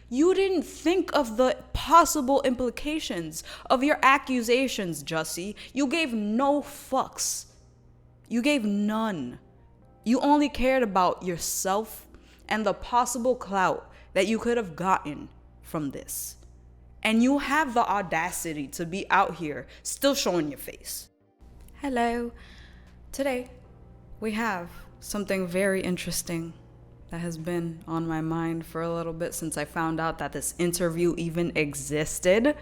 You didn't think of the possible implications of your accusations, Jussie. You gave no fucks. You gave none. You only cared about yourself and the possible clout that you could have gotten from this. And you have the audacity to be out here still showing your face. Hello. Today, we have something very interesting that has been on my mind for a little bit since I found out that this interview even existed.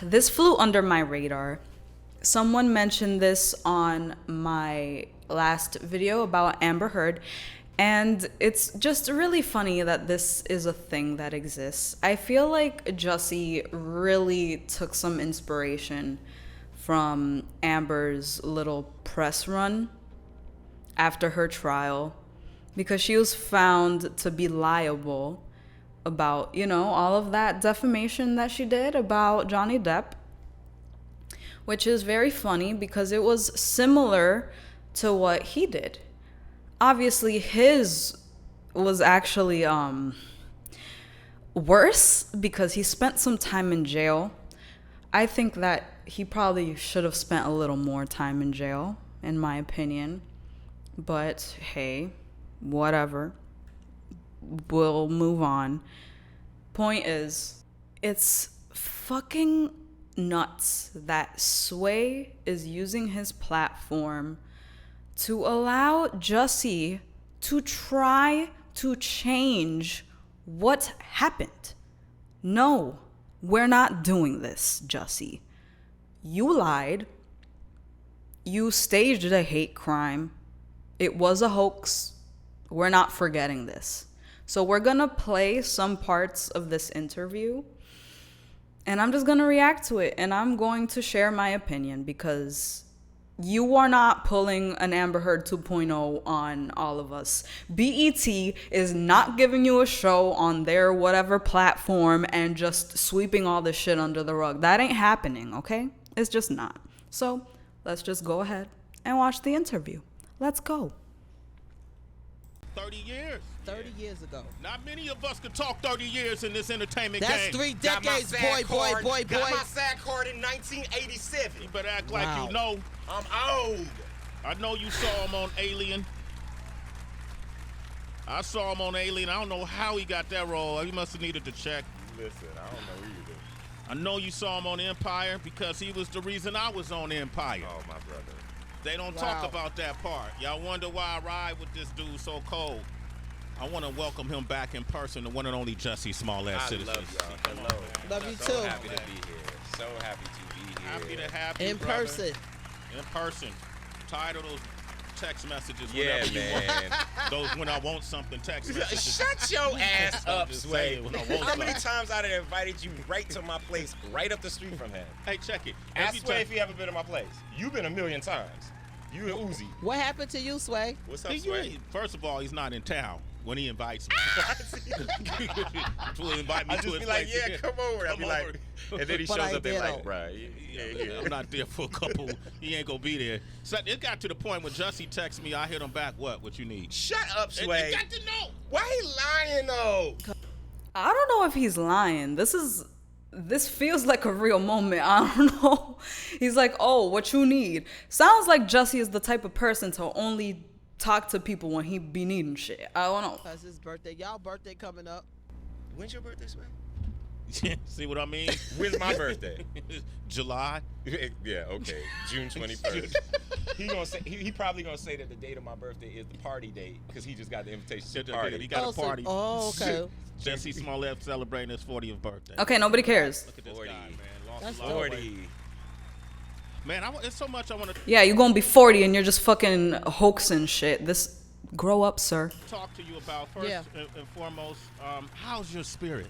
This flew under my radar. Someone mentioned this on my last video about Amber Heard, and it's just really funny that this is a thing that exists. I feel like Jussie really took some inspiration from Amber's little press run after her trial, because she was found to be liable about, all of that defamation that she did about Johnny Depp, which is very funny because it was similar to what he did. Obviously, his was actually worse because he spent some time in jail. I think that he probably should have spent a little more time in jail, in my opinion. But hey, whatever. We'll move on. Point is, it's fucking nuts that Sway is using his platform to allow Jussie to try to change what happened. No, we're not doing this, Jussie. You lied. You staged a hate crime. It was a hoax. We're not forgetting this. So we're gonna play some parts of this interview, and I'm just gonna react to it, and I'm going to share my opinion because you are not pulling an Amber Heard 2.0 on all of us. BET is not giving you a show on their whatever platform and just sweeping all this shit under the rug. That ain't happening, okay? It's just not. So let's just go ahead and watch the interview. Let's go. 30 years. 30 years ago. Not many of us could talk 30 years in this entertainment That's game. 3 decades, boy. Got my SAG card in 1987. You better act like Wow. you know. I'm old. I know you saw him on Alien. I saw him on Alien. I don't know how he got that role. He must have needed to check. Listen, I don't know either. I know you saw him on Empire because he was the reason I was on Empire. Oh, my brother. They don't talk about that part. Y'all wonder why I ride with this dude so cold. I want to welcome him back in person, the one and only Jussie Smollett I Citizen. love y'all. Hello. Love you So too. happy to be here. So happy to be here. Happy to have you, In brother. person. In person. Tired of those text messages Yeah, whenever you man. want. Those when I want something text messages. Shut your ass up, Just Sway. saying, when I want How many something. times I done invited you right to my place, right up the street from him? Hey, check it. Ask Every Sway time- if you ever been to my place. You've been a million times. You and Uzi. What happened to you, Sway? What's up, You Sway? ain't- First of all, he's not in town when he invites me. To invite me I to just his be like, place yeah, again. come over. I'll Come be over. like, and then he But shows I up there did like, though. right. Yeah. I'm not there for a couple. He ain't gonna be there. So it got to the point when Jussie texts me, I hit him back. What you need? Shut up, You Sway. got to know. Why he lying though? I don't know if he's lying. This feels like a real moment. I don't know. He's like, oh, what you need? Sounds like Jussie is the type of person to only talk to people when he be needing shit. I don't know. Cause his birthday. Y'all birthday coming up. When's your birthday, Sway? See what I mean? When's my birthday? July. Yeah, okay. June 21st. He probably gonna say that the date of my birthday is the party date because he just got the invitation to the party. He got a party. Okay. Jussie Smollett celebrating his 40th birthday. Okay, nobody cares. Look at this 40. guy, man. Lost That's a lot of weight. 40. Man, it's so much I want to Yeah, you're gonna be 40 and you're just fucking hoaxing shit. Grow up, sir. talk to you about. First Yeah. and foremost, how's your spirit?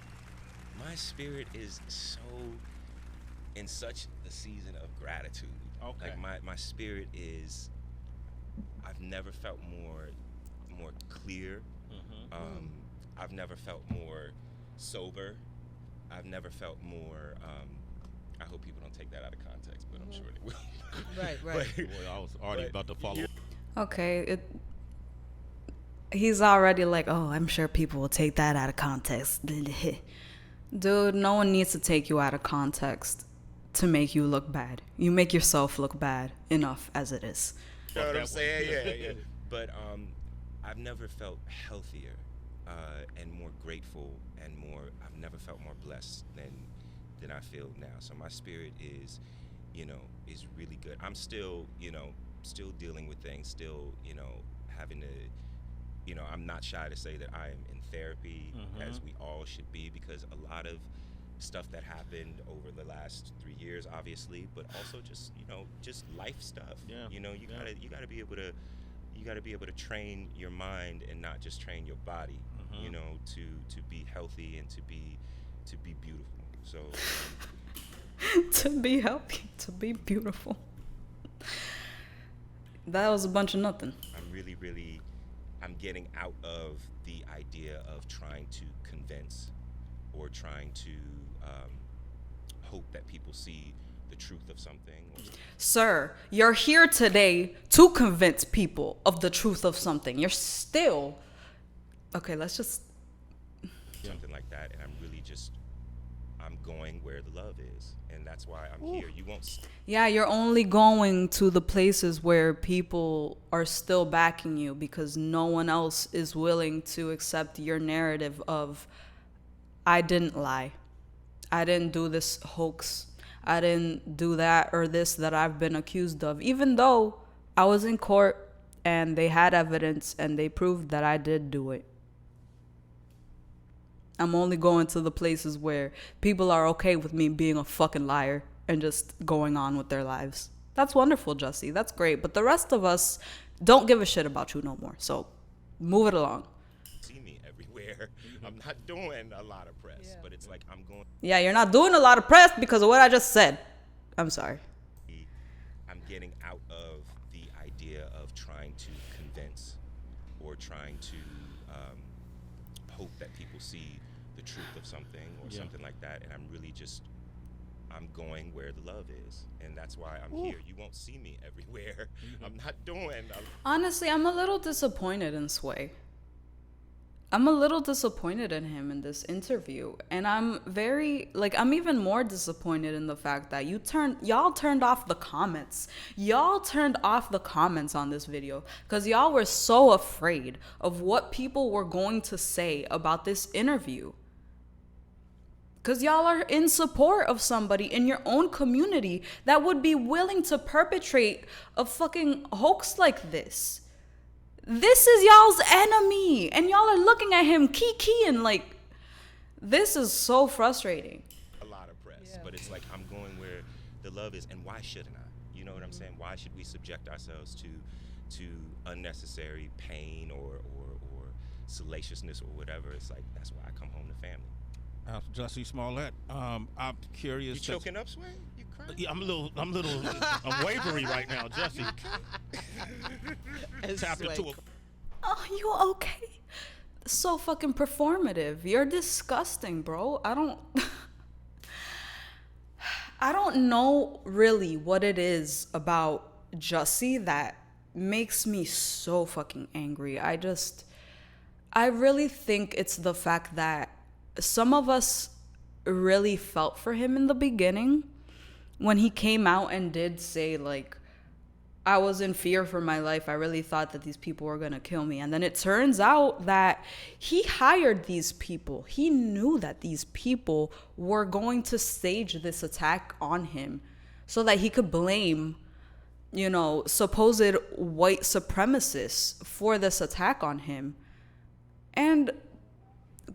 My spirit is so in such a season of gratitude. Okay. Like my spirit is. I've never felt more clear. I've never felt more sober. I've never felt more. I hope people don't take that out of context, but I'm sure they will. Right. Boy, I was already about to follow. Okay, He's already like, oh, I'm sure people will take that out of context. Dude, no one needs to take you out of context to make you look bad. You make yourself look bad enough as it is. You know what I'm saying? Yeah. But I've never felt healthier and more grateful and more. I've never felt more blessed than I feel now. So my spirit is, is really good. I'm still, still dealing with things. Still, having to. I'm not shy to say that I am in therapy, as we all should be, because a lot of stuff that happened over the last 3 years, obviously, but also just just life stuff. Yeah. You gotta be able to train your mind and not just train your body. To be healthy and to be beautiful. So To be healthy, to be beautiful. That was a bunch of nothing. I'm getting out of the idea of trying to convince or trying to hope that people see the truth of something. Sir, you're here today to convince people of the truth of something. You're still... Okay, let's just... Something like that, and I'm going where the love is, and that's why I'm here. You won't... Yeah, you're only going to the places where people are still backing you because no one else is willing to accept your narrative of, I didn't lie. I didn't do this hoax. I didn't do that or this that I've been accused of, even though I was in court and they had evidence and they proved that I did do it. I'm only going to the places where people are okay with me being a fucking liar and just going on with their lives. That's wonderful, Jussie. That's great. But the rest of us don't give a shit about you no more. So move it along. See me everywhere. I'm not doing a lot of press, but it's like I'm going... Yeah, you're not doing a lot of press because of what I just said. I'm sorry. I'm getting out of the idea of trying to convince or trying to hope that people see the truth of something or something like that, and I'm going where the love is, and that's why I'm here. You won't see me everywhere. I'm not doing... Honestly, I'm a little disappointed in Sway. I'm a little disappointed in him in this interview, and I'm even more disappointed in the fact that y'all turned off the comments. Y'all turned off the comments on this video because y'all were so afraid of what people were going to say about this interview. Because y'all are in support of somebody in your own community that would be willing to perpetrate a fucking hoax like this. This is y'all's enemy, and y'all are looking at him key-keying like, this is so frustrating. A lot of press, but it's like I'm going where the love is, and why shouldn't I? You know what I'm saying? Why should we subject ourselves to unnecessary pain or salaciousness or whatever? It's like, that's why I come home to family. Jussie Smollett, I'm curious. You choking up, Sway? You crying? Yeah, I'm wavery right now, Jussie. Tapped into a... Oh, you okay? So fucking performative. You're disgusting, bro. I don't know really what it is about Jussie that makes me so fucking angry. I really think it's the fact that some of us really felt for him in the beginning when he came out and did say, like, I was in fear for my life. I really thought that these people were going to kill me. And then it turns out that he hired these people. He knew that these people were going to stage this attack on him so that he could blame, supposed white supremacists for this attack on him. And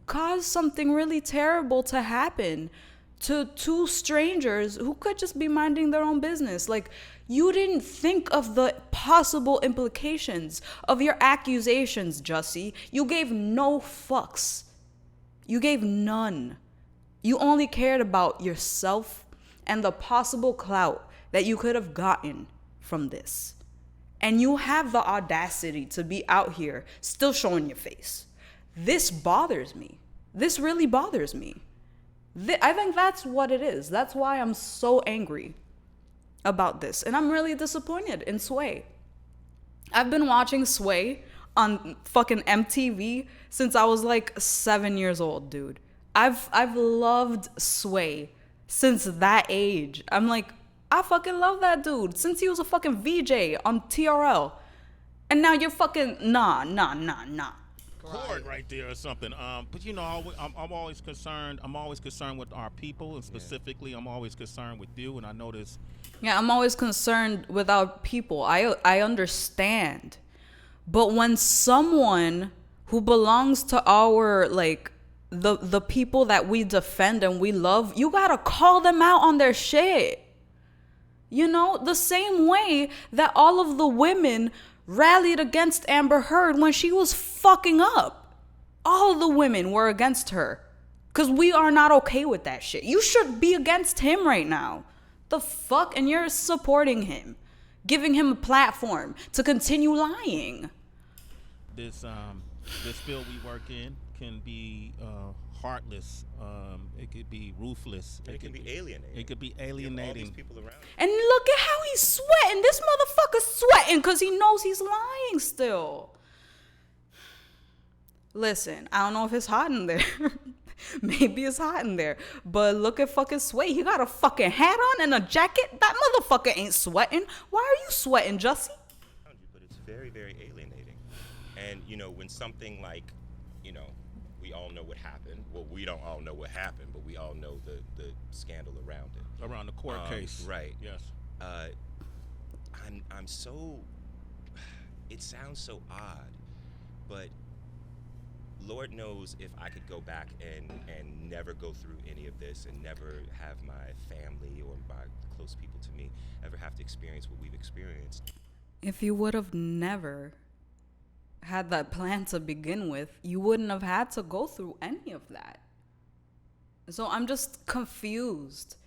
cause something really terrible to happen to two strangers who could just be minding their own business. Like, you didn't think of the possible implications of your accusations, Jussie. You gave no fucks. You gave none. You only cared about yourself and the possible clout that you could have gotten from this. And you have the audacity to be out here still showing your face. This bothers me. This really bothers me. I think that's what it is. That's why I'm so angry about this. And I'm really disappointed in Sway. I've been watching Sway on fucking MTV since I was like 7 years old, dude. I've loved Sway since that age. I'm like, I fucking love that dude since he was a fucking VJ on TRL. And now you're fucking nah. Chord right there or something. But you know, I'm always concerned. I'm always concerned with our people, and specifically, I'm always concerned with you. And I notice. Yeah, I'm always concerned with our people. I understand. But when someone who belongs to our, like, the people that we defend and we love, you gotta call them out on their shit. You know, the same way that all of the women rallied against Amber Heard when she was fucking up. All the women were against her. Because we are not okay with that shit. You should be against him right now. The fuck? And you're supporting him. Giving him a platform to continue lying. This field we work in can be heartless. It could be ruthless. It could be alienating. It could be You have all these alienating. people around. And look at how he's sweating. This motherfucker's sweating because he knows he's lying still. Listen, I don't know if it's hot in there. Maybe it's hot in there. But look at fucking Sway. He got a fucking hat on and a jacket. That motherfucker ain't sweating. Why are you sweating, Jussie? But it's very, very alienating. And, you know, when something like, you know, we all know what happened. Well, we don't all know what happened, but we all know the scandal around it. Around the court case. Right. Yes. I'm so, it sounds so odd, but Lord knows if I could go back and never go through any of this and never have my family or my close people to me ever have to experience what we've experienced. If you would have never had that plan to begin with, you wouldn't have had to go through any of that. So I'm just confused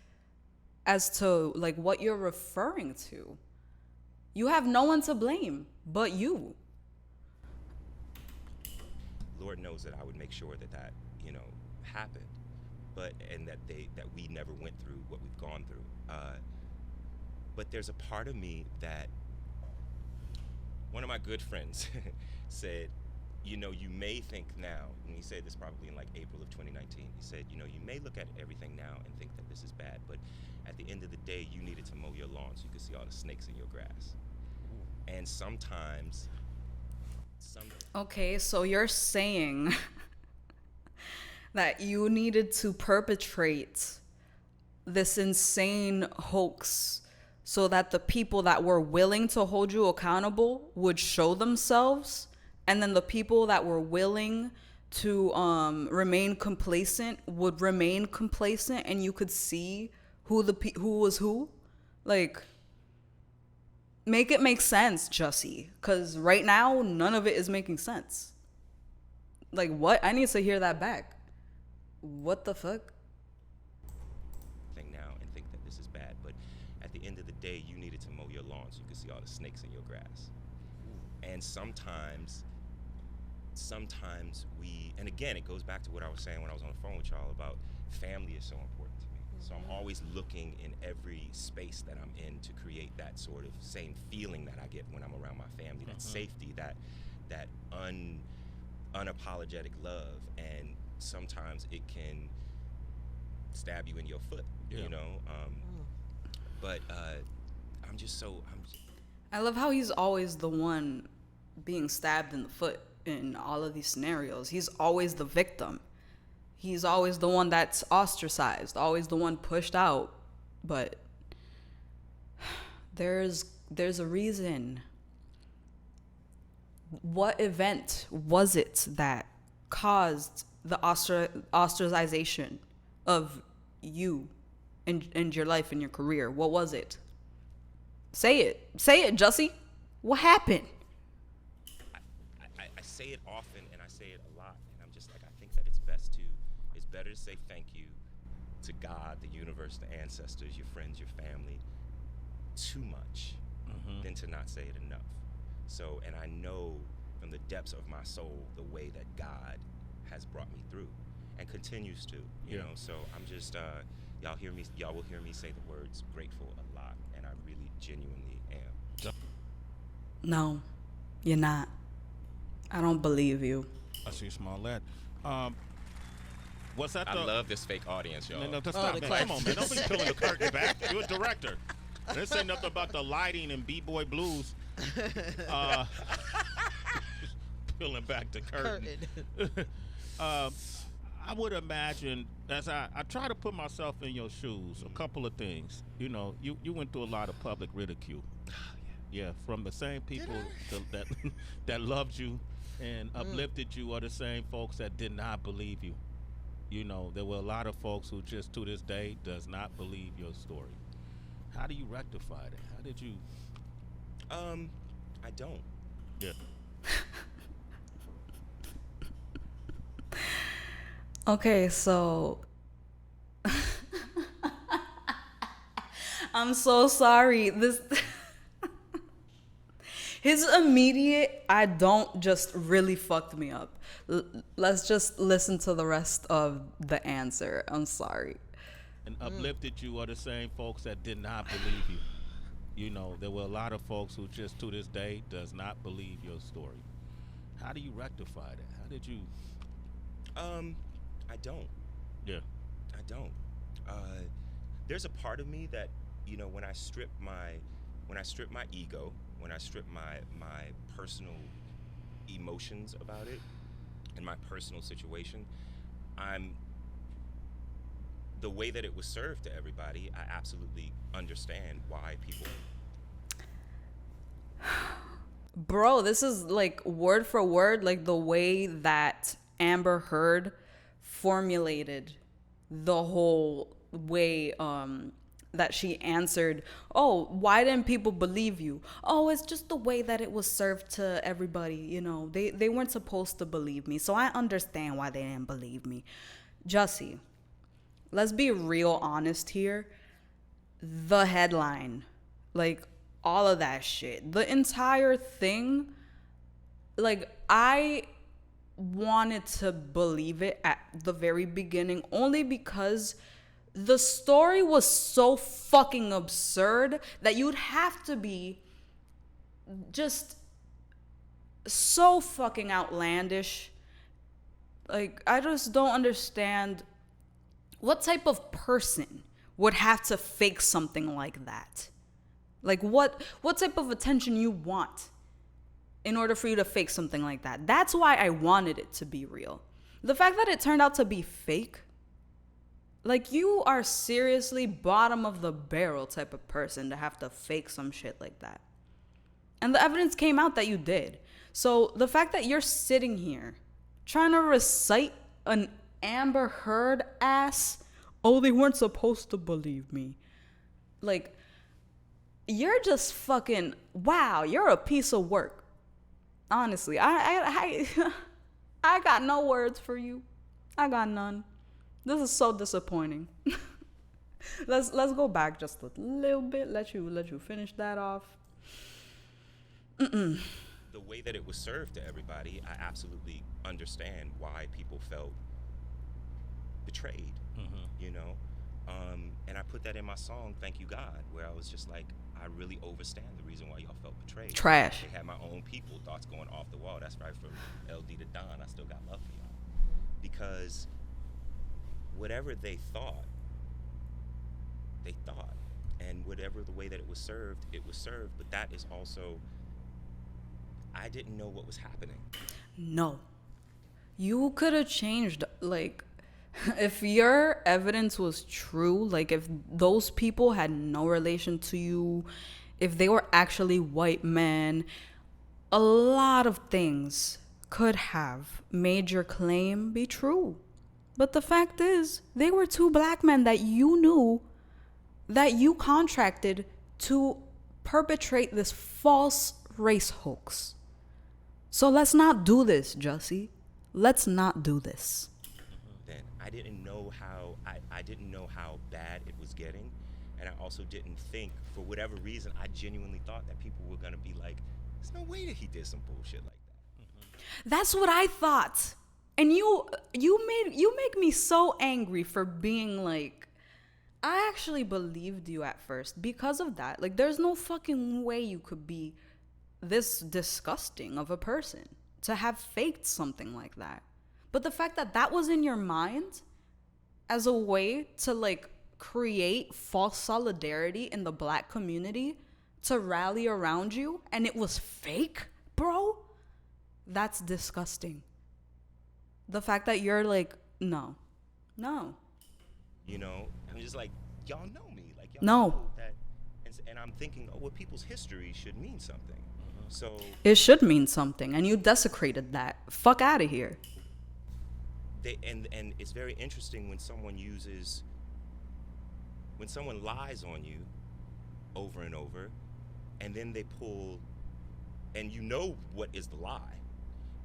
as to like what you're referring to. You have no one to blame but you. Lord knows that I would make sure that you know happened, and that we never went through what we've gone through. But there's a part of me that one of my good friends said, you know, you may think now, and he said this probably in like April of 2019. He said, you know, you may look at everything now and think that this is bad, but at the end of the day, you needed to mow your lawn so you could see all the snakes in your grass. And sometimes. Okay, so you're saying that you needed to perpetrate this insane hoax so that the people that were willing to hold you accountable would show themselves, and then the people that were willing to remain complacent would remain complacent, and you could see who was who? Like, make it make sense, Jussie, because right now none of it is making sense. Like, what? I need to hear that back. What the fuck? Thing now and think that this is bad, but at the end of the day, you needed to mow your lawn so you could see all the snakes in your grass. And sometimes we, and again, it goes back to what I was saying when I was on the phone with y'all about family is so important to me. So I'm always looking in every space that I'm in to create that sort of same feeling that I get when I'm around my family, that safety, that unapologetic love. And sometimes it can stab you in your foot, you know? But I love how he's always the one being stabbed in the foot in all of these scenarios. He's always the victim. He's always the one that's ostracized, always the one pushed out. But there's a reason. What event was it that caused the ostracization of you and your life and your career? What was it? Say it, Jussie. What happened? I say it often and I say it a lot, and I'm just like, I think that it's better to say thank you to God, the universe, the ancestors, your friends, your family, too much than to not say it enough. So, and I know from the depths of my soul the way that God has brought me through and continues to, you know. So I'm just y'all will hear me say the words grateful a lot, and I really genuinely am. No, you're not. I don't believe you. I see Smollett. Was that I the? love this fake audience, y'all. No, stop, the man. class. Come on, man. Don't be peeling the curtain back. You're a director. This ain't nothing about the lighting and B-boy blues. Peeling back the curtain. I would imagine, as I try to put myself in your shoes, a couple of things. You know, you went through a lot of public ridicule. Yeah, from the same people that loved you and uplifted you are the same folks that did not believe you. You know, there were a lot of folks who just to this day does not believe your story. How do you rectify that? How did you? I don't. Yeah. Okay, so I'm so sorry. This his immediate I don't just really fucked me up. Let's just listen to the rest of the answer. I'm sorry. And uplifted you are the same folks that did not believe you. You know, there were a lot of folks who just to this day does not believe your story. How do you rectify that? How did you? I don't. Yeah. I don't. There's a part of me that, you know, when I strip my ego, when I strip my personal emotions about it and my personal situation, the way that it was served to everybody, I absolutely understand why people. Bro, this is like word for word, like the way that Amber Heard formulated the whole way that she answered, oh, why didn't people believe you? Oh, it's just the way that it was served to everybody. You know, they weren't supposed to believe me. So I understand why they didn't believe me. Jussie, let's be real honest here. The headline, like all of that shit, the entire thing, like I wanted to believe it at the very beginning only because the story was so fucking absurd that you'd have to be just so fucking outlandish. Like, I just don't understand what type of person would have to fake something like that. Like, what type of attention you want in order for you to fake something like that. That's why I wanted it to be real. The fact that it turned out to be fake, like, you are seriously bottom of the barrel type of person to have to fake some shit like that. And the evidence came out that you did. So the fact that you're sitting here trying to recite an Amber Heard ass, oh, they weren't supposed to believe me. Like, you're just fucking, wow, you're a piece of work. Honestly, I got no words for you. I got none. This is so disappointing. Let's go back just a little bit. Let you finish that off. The way that it was served to everybody, I absolutely understand why people felt betrayed. You know, and I put that in my song "Thank You God," where I was just like, I really overstand the reason why y'all felt betrayed. Trash. They had my own people, thoughts going off the wall. That's right, from LD to Don, I still got love for y'all. Because whatever they thought. And whatever the way that it was served, but that is also, I didn't know what was happening. No. You could have changed, like, if your evidence was true, like if those people had no relation to you, if they were actually white men, a lot of things could have made your claim be true. But the fact is, they were two black men that you knew, that you contracted to perpetrate this false race hoax. So let's not do this, Jussie. Let's not do this. Then I didn't know how bad it was getting, and I also didn't think, for whatever reason, I genuinely thought that people were gonna be like, there's no way that he did some bullshit like that. That's what I thought. And you make me so angry for being like, I actually believed you at first because of that. Like, there's no fucking way you could be this disgusting of a person to have faked something like that. But the fact that that was in your mind as a way to like create false solidarity in the black community to rally around you and it was fake, bro, that's disgusting. The fact that you're like, no. You know, I'm just like, y'all know me. Like, y'all No. know that. And I'm thinking, oh, well, people's history should mean something. So It should mean something, and you desecrated that. Fuck out of here. and it's very interesting when someone lies on you over and over, and then they pull, and you know what is the lie,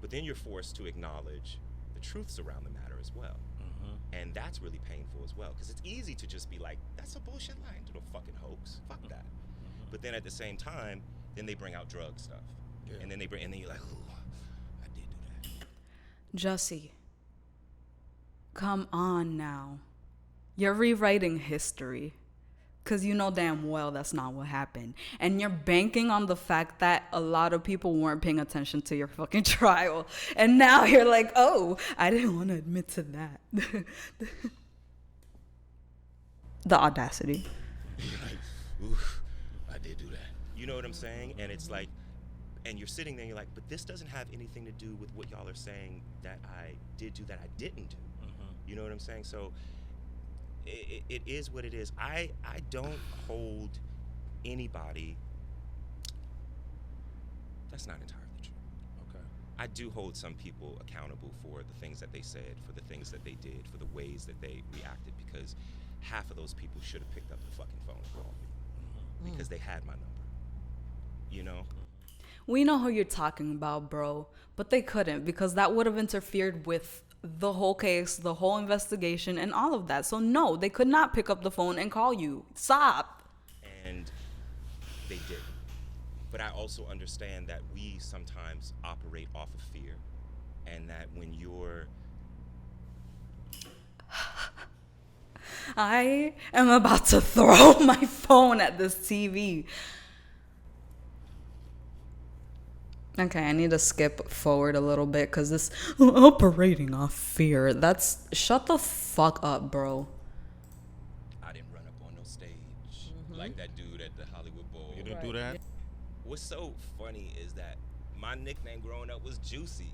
but then you're forced to acknowledge the truths around the matter as well. And that's really painful as well, because it's easy to just be like, that's a bullshit lie, into no fucking hoax, fuck that. But then at the same time, then they bring out drug stuff, and then you're like, ooh, I did do that. Jussie, come on now. You're rewriting history. Because you know damn well that's not what happened. And you're banking on the fact that a lot of people weren't paying attention to your fucking trial. And now you're like, oh, I didn't want to admit to that. The audacity. You're like, oof, I did do that. You know what I'm saying? And it's like, and you're sitting there and you're like, but this doesn't have anything to do with what y'all are saying that I did do that I didn't do. You know what I'm saying? So it is what it is. I don't hold anybody. That's not entirely true. Okay. I do hold some people accountable for the things that they said, for the things that they did, for the ways that they reacted, because half of those people should have picked up the fucking phone and called me because they had my number. You know? We know who you're talking about, bro. But they couldn't, because that would have interfered with the whole case, the whole investigation, and all of that. So no, they could not pick up the phone and call you. Stop. And they did. But I also understand that we sometimes operate off of fear, and that when you're... I am about to throw my phone at this TV. Okay, I need to skip forward a little bit because this operating off fear, that's, shut the fuck up, bro. I didn't run up on no stage like that dude at the Hollywood Bowl. You didn't do that? What's so funny is that my nickname growing up was Jussie.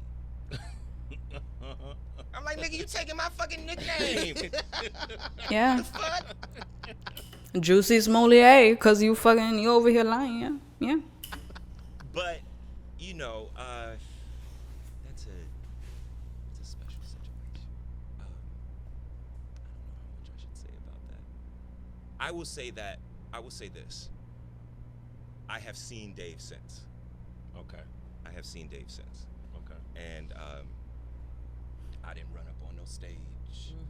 I'm like, nigga, you taking my fucking nickname. Yeah. Fuck. Juicy Smolier, because you over here lying, yeah. But, you know, that's a special situation. I don't know how much I should say about that. I will say this. I have seen Dave since. Okay. I have seen Dave since. Okay. And I didn't run up on no stage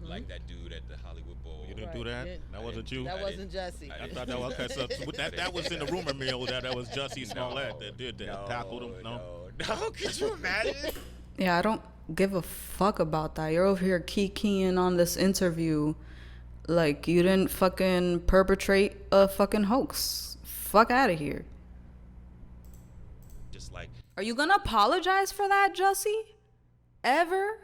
like that dude at the Hollywood Bowl. You didn't do that? That wasn't you? That wasn't Jussie. I thought that was okay. So that was in the rumor mill. That was Jussie Smollett that did that. Tackled him. No. Could you imagine? Yeah, I don't give a fuck about that. You're over here keying on this interview like you didn't fucking perpetrate a fucking hoax. Fuck out of here. Just like, Are you gonna apologize for that, Jussie? Ever?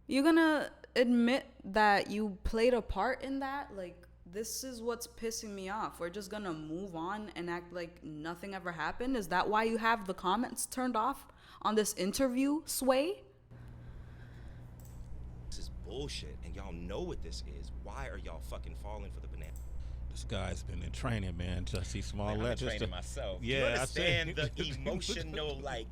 You gonna admit that you played a part in that? Like, this is what's pissing me off. We're just gonna move on and act like nothing ever happened? Is that why you have the comments turned off on this interview, Sway? this is bullshit, and y'all know what this is. Why are y'all fucking falling for the banana? This guy's been in training, man. Jussie Smollett. I'm training myself. Yeah, you I understand see. the emotional, like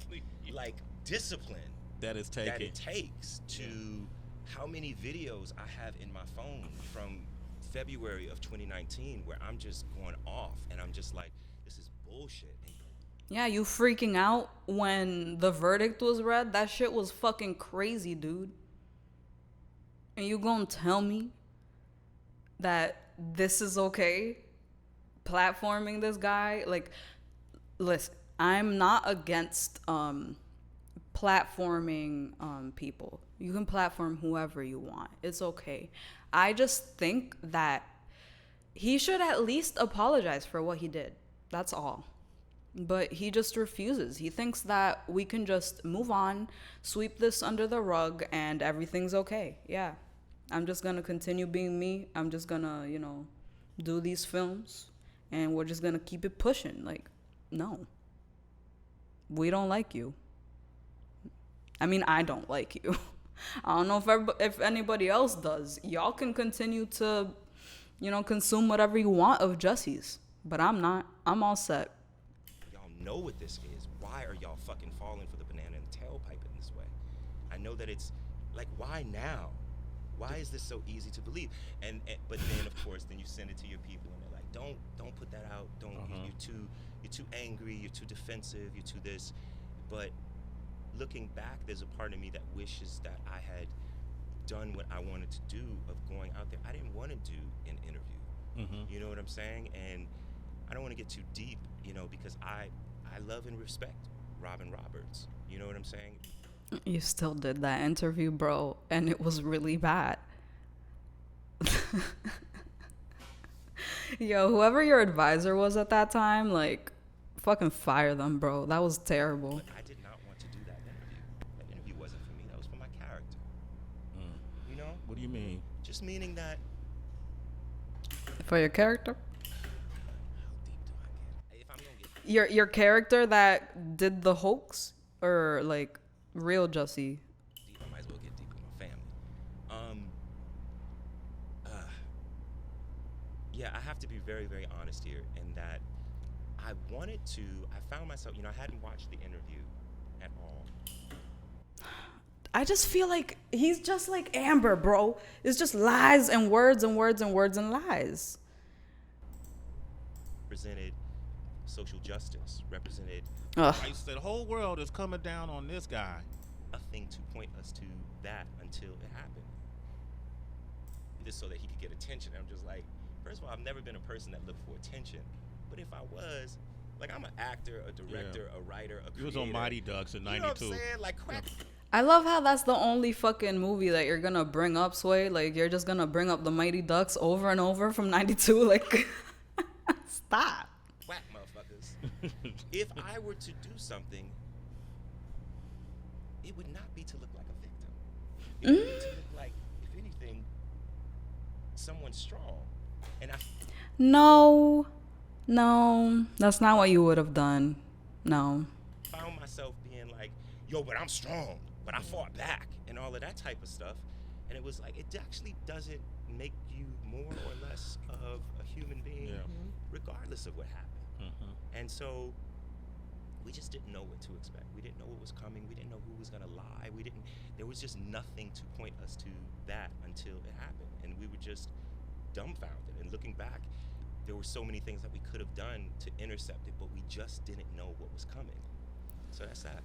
discipline that is that taken. it takes to how many videos I have in my phone from February of 2019 where I'm just going off and I'm just like, this is bullshit. Yeah, you freaking out when the verdict was read? That shit was fucking crazy, dude. And you gonna tell me that this is okay? Platforming this guy? Like, listen, I'm not against platforming people. You can platform whoever you want. It's okay. I just think that he should at least apologize for what he did. That's all. But he just refuses. He thinks that we can just move on, sweep this under the rug, and everything's okay. Yeah. I'm just gonna continue being me. I'm just gonna, do these films, and we're just gonna keep it pushing. Like, no. We don't like you. I mean, I don't like you. I don't know if anybody else does. Y'all can continue to, consume whatever you want of Jussie's. But I'm not. I'm all set. Y'all know what this is. Why are y'all fucking falling for the banana in the tailpipe in this way? I know that it's like, why now? Why is this so easy to believe? But then of course, then you send it to your people and they're like, don't put that out. Don't. You're too angry. You're too defensive. You're too this. But looking back, there's a part of me that wishes that I had done what I wanted to do of going out there. I didn't want to do an interview. You know what I'm saying? And I don't want to get too deep, because I love and respect Robin Roberts. You know what I'm saying? You still did that interview, bro, and it was really bad. Yo, whoever your advisor was at that time, like, fucking fire them, bro. That was terrible. But I did not want to do that interview. That interview wasn't for me. That was for my character. You know? What do you mean? Just meaning that. For your character? How deep do I get? If I'm gonna get Your character that did the hoax? Or, like, real Jussie? deep, I might as well get deep with my family. Yeah, I have to be very, very honest here in that I found myself, I hadn't watched the interview at all. I just feel like he's just like Amber, bro. It's just lies and words and words and words and lies. Represented social justice, represented Ugh. I said the whole world is coming down on this guy. a thing to point us to that until it happened. Just so that he could get attention. I'm just like, first of all, I've never been a person that looked for attention. But if I was, like, I'm an actor, a director, a writer, a creator. He was on Mighty Ducks in '92. You know what I'm saying? Like, crack. I love how that's the only fucking movie that you're gonna bring up, Sway. Like, you're just gonna bring up the Mighty Ducks over and over from '92. Like, stop. Whack, motherfuckers. If I were to do something, it would not be to look like a victim. It would be to look like, if anything, someone strong. And I No, that's not what you would have done. No. found myself being like, yo, but I'm strong, but I fought back, and all of that type of stuff. And it was like, it actually doesn't make you more or less of a human being, regardless of what happened. And so we just didn't know what to expect. We didn't know what was coming. We didn't know who was gonna lie. There was just nothing to point us to that until it happened. And we were just dumbfounded. And looking back, there were so many things that we could have done to intercept it, but we just didn't know what was coming. So that's that.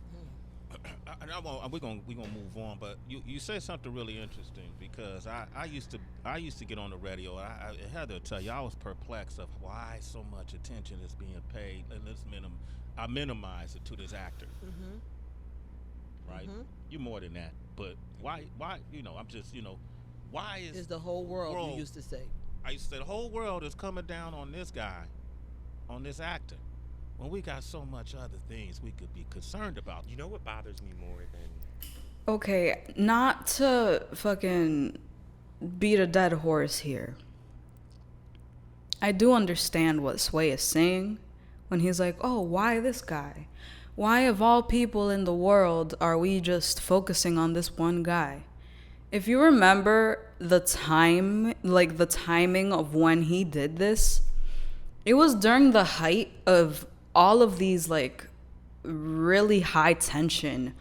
We're gonna move on, but you said something really interesting because I used to get on the radio. I had to tell you I was perplexed of why so much attention is being paid, and I minimize it to this actor, right? You're more than that, but why? I'm just why Is the whole world, you used to say. I used to say the whole world is coming down on this guy, on this actor, when we got so much other things we could be concerned about. You know what bothers me more than Okay, not to fucking beat a dead horse here. I do understand what Sway is saying when he's like, oh, why this guy? Why, of all people in the world, are we just focusing on this one guy? If you remember the timing of when he did this, it was during the height of all of these, like, really high tension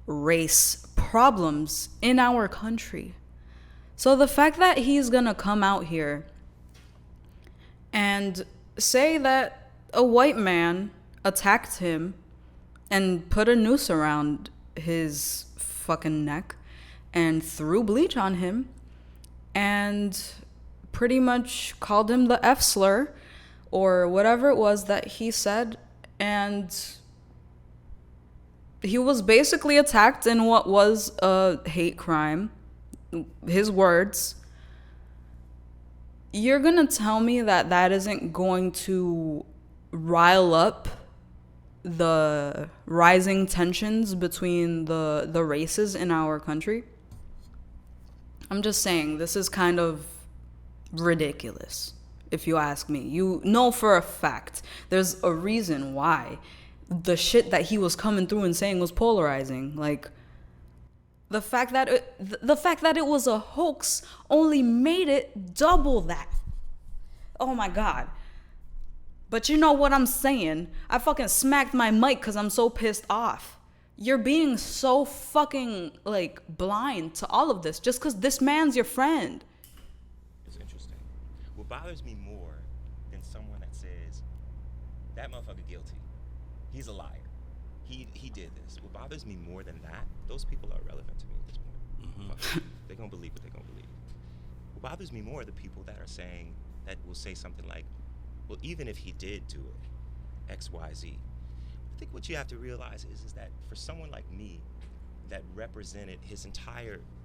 race problems in our country. So the fact that he's gonna come out here and say that a white man attacked him and put a noose around his fucking neck and threw bleach on him and pretty much called him the F slur or whatever it was that he said, and he was basically attacked in what was a hate crime, his words. You're gonna tell me that isn't going to rile up the rising tensions between the races in our country. I'm just saying, this is kind of ridiculous, if you ask me. You know for a fact there's a reason why the shit that he was coming through and saying was polarizing. Like, the fact that it was a hoax only made it double that. Oh my God. But you know what I'm saying? I fucking smacked my mic because I'm so pissed off. You're being so fucking, like, blind to all of this just because this man's your friend. It's interesting. What bothers me more than someone that says, that motherfucker guilty. He's a liar. He did this. What bothers me more than that, those people are irrelevant to me at this point. Mm-hmm. They're going to believe what they're going to believe. What bothers me more are the people that are saying, that will say something like, well, even if he did do it, X, Y, Z. I think what you have to realize is that for someone like me, that represented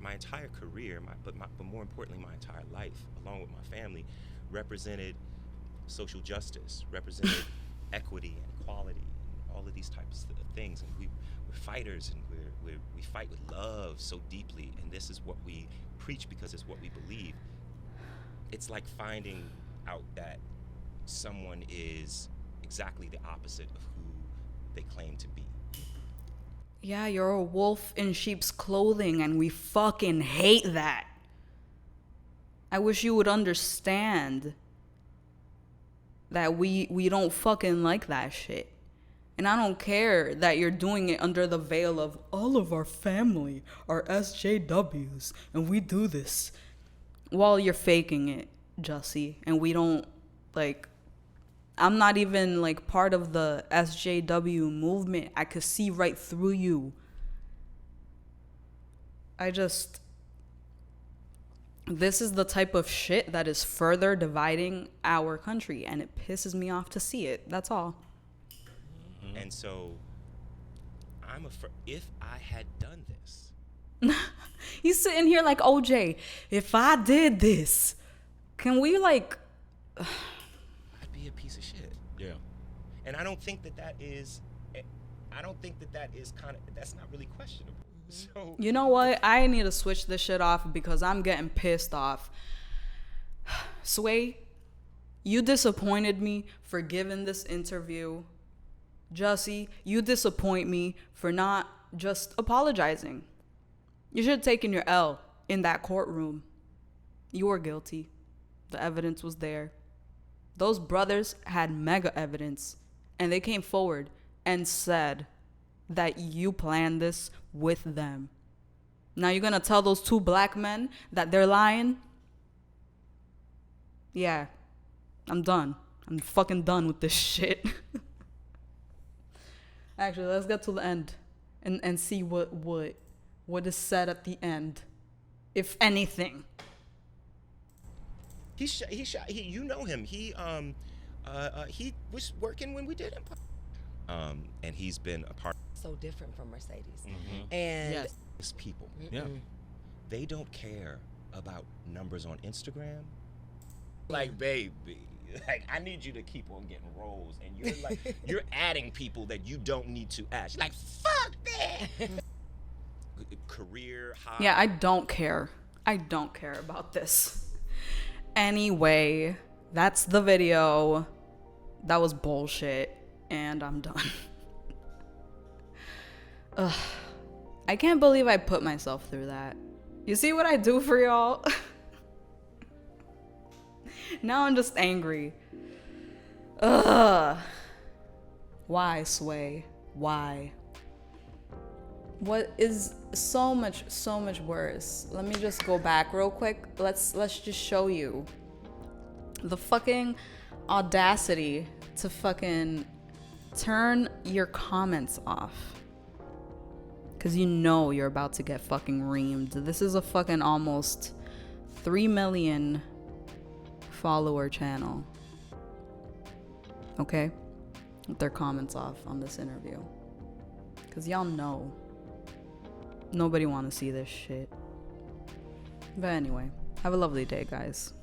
my entire career, but more importantly, my entire life, along with my family, represented social justice, represented equity and equality, and all of these types of things. And we're fighters, and we fight with love so deeply, and this is what we preach because it's what we believe. It's like finding out that someone is exactly the opposite of who they claim to be. Yeah, you're a wolf in sheep's clothing, and we fucking hate that. I wish you would understand that we don't fucking like that shit. And I don't care that you're doing it under the veil of all of our family are SJWs, and we do this. While you're faking it, Jussie, and we don't, like, I'm not even, like, part of the SJW movement. I could see right through you. This is the type of shit that is further dividing our country, and it pisses me off to see it. That's all. And so, if I had done this. He's sitting here like, OJ, if I did this, can we, like... I'd be a piece of shit. Yeah. And I don't think that is that's not really questionable. So You know what? I need to switch this shit off because I'm getting pissed off. Sway, you disappointed me for giving this interview. Jussie, you disappoint me for not just apologizing. You should have taken your L in that courtroom. You were guilty. The evidence was there. Those brothers had mega evidence, and they came forward and said that you planned this with them. Now you're gonna tell those two black men that they're lying? Yeah, I'm done. I'm fucking done with this shit. Actually, let's get to the end and see what is said at the end, if anything. You know him. He was working when we did Empire. And he's been a part. So different from Mercedes. Mm-hmm. And yes. These people. Yeah. They don't care about numbers on Instagram. Like, baby, like, I need you to keep on getting roles, and you're like, you're adding people that you don't need to add. She's like, fuck that. Career high. Yeah, I don't care. I don't care about this. Anyway, that's the video. That was bullshit, and I'm done. Ugh. I can't believe I put myself through that. You see what I do for y'all? Now I'm just angry. Ugh. Why, Sway? Why? What is so much worse? Let me just go back real quick. Let's just show you the fucking audacity to fucking turn your comments off. Cause you know you're about to get fucking reamed. This is a fucking almost 3 million follower channel. Okay? With their comments off on this interview. Cause y'all know nobody wanna see this shit. But anyway, have a lovely day, guys.